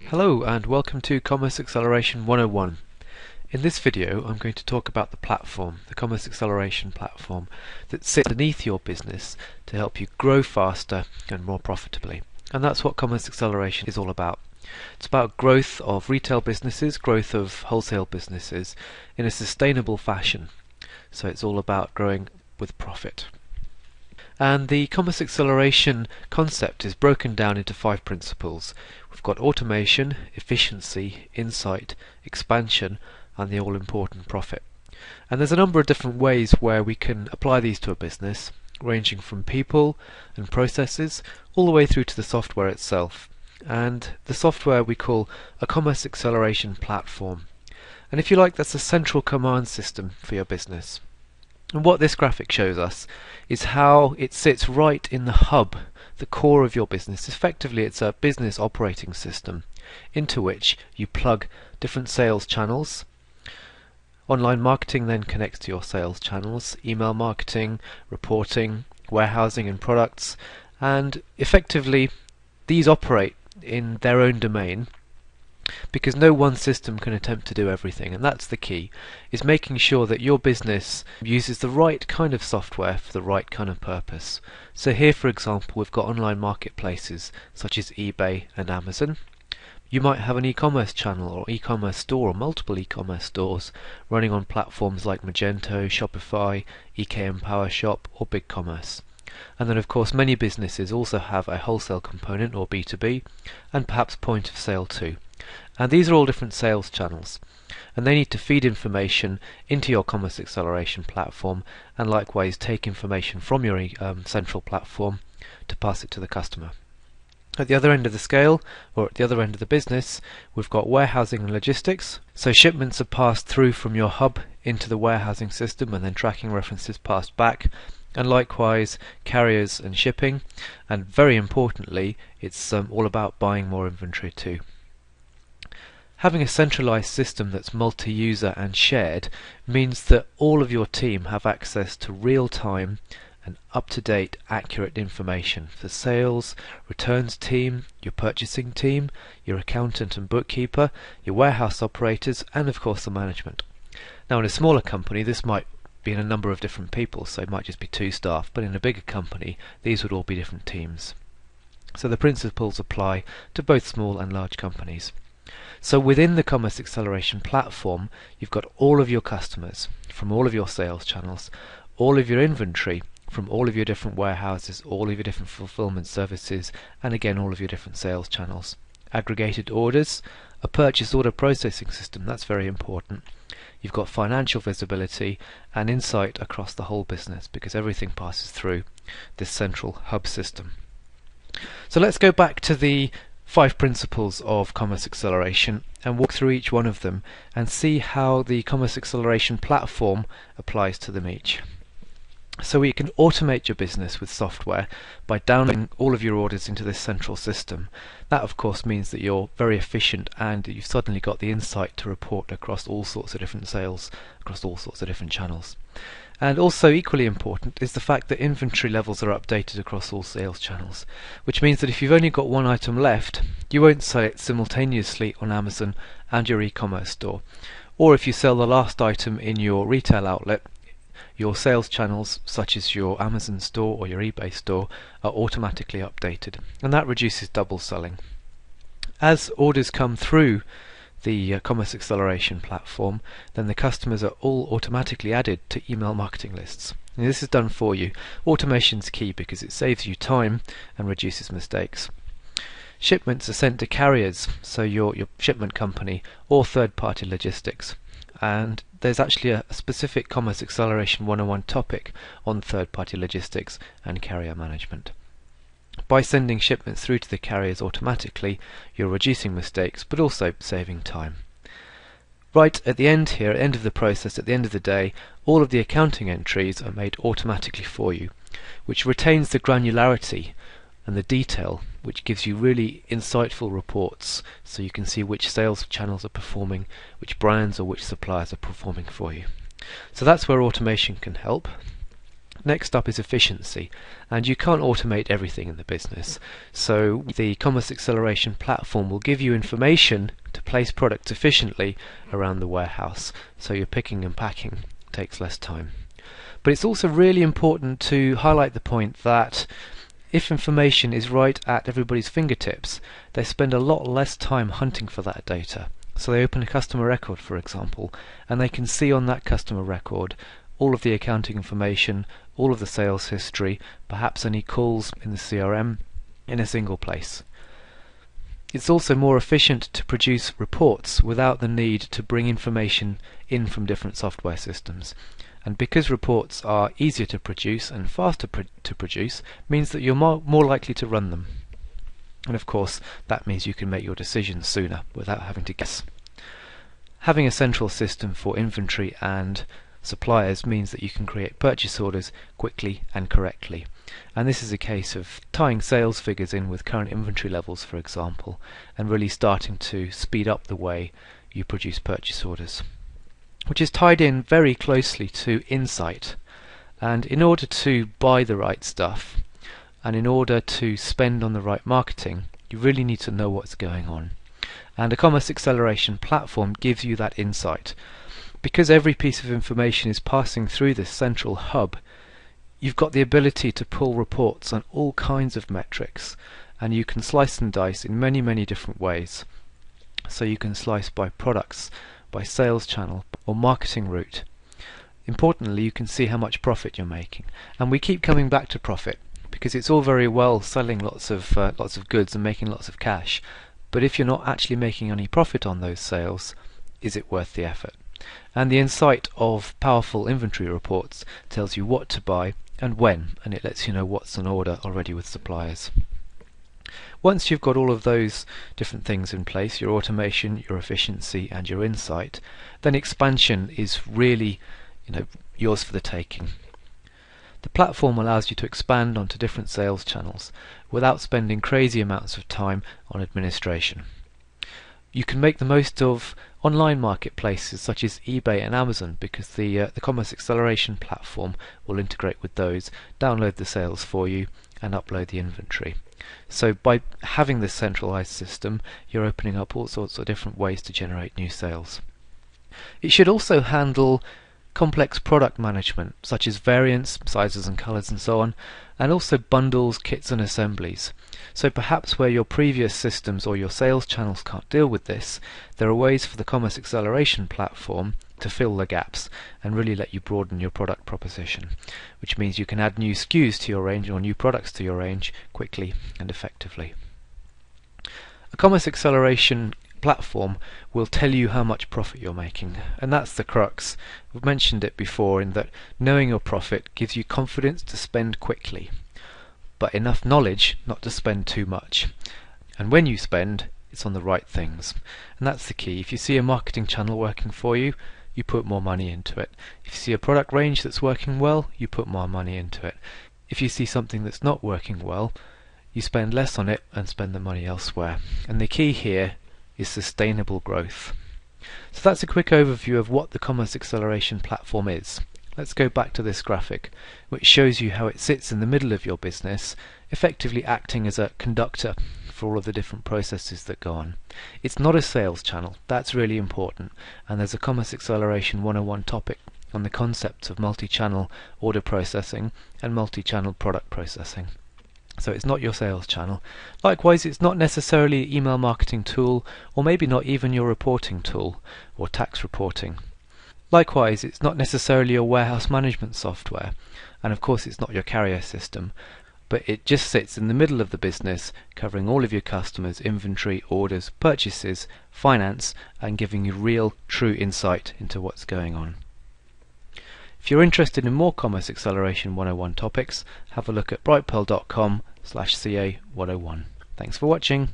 Hello and welcome to Commerce Acceleration 101. In this video I'm going to talk about the platform, the Commerce Acceleration platform that sits beneath your business to help you grow faster and more profitably. And that's what Commerce Acceleration is all about. It's about growth of retail businesses, growth of wholesale businesses in a sustainable fashion. So it's all about growing with profit. And the Commerce Acceleration concept is broken down into 5 principles. We've got automation, efficiency, insight, expansion, and the all-important profit. And there's a number of different ways where we can apply these to a business, ranging from people and processes all the way through to the software itself. And the software we call a Commerce Acceleration platform. And if you like, that's a central command system for your business. And what this graphic shows us is how it sits right in the hub, the core of your business. Effectively, it's a business operating system into which you plug different sales channels. Online marketing then connects to your sales channels, email marketing, reporting, warehousing and products, and effectively these operate in their own domain, because no one system can attempt to do everything, and that's the key, is making sure that your business uses the right kind of software for the right kind of purpose. So here, for example, we've got online marketplaces such as eBay and Amazon. You might have an e-commerce channel or e-commerce store or multiple e-commerce stores running on platforms like Magento, Shopify, EK Empower Shop or BigCommerce. And then of course many businesses also have a wholesale component or B2B and perhaps point of sale too. And these are all different sales channels, and they need to feed information into your Commerce Acceleration platform and likewise take information from your central platform to pass it to the customer. At the other end of the scale, or at the other end of the business, we've got warehousing and logistics. So shipments are passed through from your hub into the warehousing system and then tracking references passed back. And likewise carriers and shipping, and very importantly it's all about buying more inventory too. Having a centralized system that's multi-user and shared means that all of your team have access to real-time and up-to-date accurate information for sales, returns team, your purchasing team, your accountant and bookkeeper, your warehouse operators, and of course the management. Now in a smaller company this might be in a number of different people, so it might just be 2 staff, but in a bigger company these would all be different teams. So the principles apply to both small and large companies. So within the Commerce Acceleration platform you've got all of your customers from all of your sales channels, all of your inventory from all of your different warehouses, all of your different fulfillment services, and again all of your different sales channels. Aggregated orders, a purchase order processing system, that's very important. You've got financial visibility and insight across the whole business because everything passes through this central hub system. So let's go back to the 5 principles of Commerce Acceleration and walk through each one of them and see how the Commerce Acceleration platform applies to them each. So you can automate your business with software by downloading all of your orders into this central system. That of course means that you're very efficient and you've suddenly got the insight to report across all sorts of different sales, across all sorts of different channels. And also equally important is the fact that inventory levels are updated across all sales channels, which means that if you've only got one item left, you won't sell it simultaneously on Amazon and your e-commerce store. Or if you sell the last item in your retail outlet, your sales channels such as your Amazon store or your eBay store are automatically updated, and that reduces double selling. As orders come through the Commerce Acceleration platform, then the customers are all automatically added to email marketing lists. And this is done for you. Automation's key because it saves you time and reduces mistakes. Shipments are sent to carriers, so your shipment company or third-party logistics. And there's actually a specific Commerce Acceleration 101 topic on third-party logistics and carrier management. By sending shipments through to the carriers automatically, you're reducing mistakes but also saving time. Right at the end here, at the end of the process, at the end of the day, all of the accounting entries are made automatically for you, which retains the granularity and the detail, which gives you really insightful reports so you can see which sales channels are performing, which brands or which suppliers are performing for you. So that's where automation can help. Next up is efficiency, and you can't automate everything in the business, so the Commerce Acceleration platform will give you information to place products efficiently around the warehouse, so your picking and packing takes less time. But it's also really important to highlight the point that if information is right at everybody's fingertips, they spend a lot less time hunting for that data. So they open a customer record, for example, and they can see on that customer record all of the accounting information, all of the sales history, perhaps any calls in the CRM in a single place. It's also more efficient to produce reports without the need to bring information in from different software systems. And because reports are easier to produce and faster to produce, means that you're more likely to run them. And of course, that means you can make your decisions sooner without having to guess. Having a central system for inventory and suppliers means that you can create purchase orders quickly and correctly. And this is a case of tying sales figures in with current inventory levels, for example, and really starting to speed up the way you produce purchase orders, which is tied in very closely to insight. And in order to buy the right stuff, and in order to spend on the right marketing, you really need to know what's going on. And a Commerce Acceleration platform gives you that insight. Because every piece of information is passing through this central hub, you've got the ability to pull reports on all kinds of metrics, and you can slice and dice in many, many different ways. So you can slice by products, by sales channel, or marketing route. Importantly, you can see how much profit you're making. And we keep coming back to profit, because it's all very well selling lots of goods and making lots of cash, but if you're not actually making any profit on those sales, is it worth the effort? And the insight of powerful inventory reports tells you what to buy and when, and it lets you know what's on order already with suppliers. Once you've got all of those different things in place, your automation, your efficiency, and your insight, then expansion is really, yours for the taking. The platform allows you to expand onto different sales channels without spending crazy amounts of time on administration. You can make the most of online marketplaces such as eBay and Amazon, because the Commerce Acceleration platform will integrate with those, download the sales for you, and upload the inventory. So by having this centralized system, you're opening up all sorts of different ways to generate new sales. It should also handle complex product management, such as variants, sizes and colors and so on, and also bundles, kits and assemblies. So perhaps where your previous systems or your sales channels can't deal with this, there are ways for the Commerce Acceleration platform to fill the gaps and really let you broaden your product proposition, which means you can add new SKUs to your range or new products to your range quickly and effectively. A Commerce Acceleration platform will tell you how much profit you're making, and that's the crux. We've mentioned it before in that knowing your profit gives you confidence to spend quickly, but enough knowledge not to spend too much. And when you spend, it's on the right things, and that's the key. If you see a marketing channel working for you, you put more money into it. If you see a product range that's working well, you put more money into it. If you see something that's not working well, you spend less on it and spend the money elsewhere. And the key here is sustainable growth. So that's a quick overview of what the Commerce Acceleration platform is. Let's go back to this graphic, which shows you how it sits in the middle of your business, effectively acting as a conductor for all of the different processes that go on. It's not a sales channel, that's really important, and there's a Commerce Acceleration 101 topic on the concepts of multi-channel order processing and multi-channel product processing. So it's not your sales channel. Likewise, it's not necessarily an email marketing tool, or maybe not even your reporting tool, or tax reporting. Likewise, it's not necessarily your warehouse management software, and of course it's not your carrier system, but it just sits in the middle of the business, covering all of your customers' inventory, orders, purchases, finance, and giving you real, true insight into what's going on. If you're interested in more Commerce Acceleration 101 topics, have a look at brightpearl.com/CA101. Thanks for watching.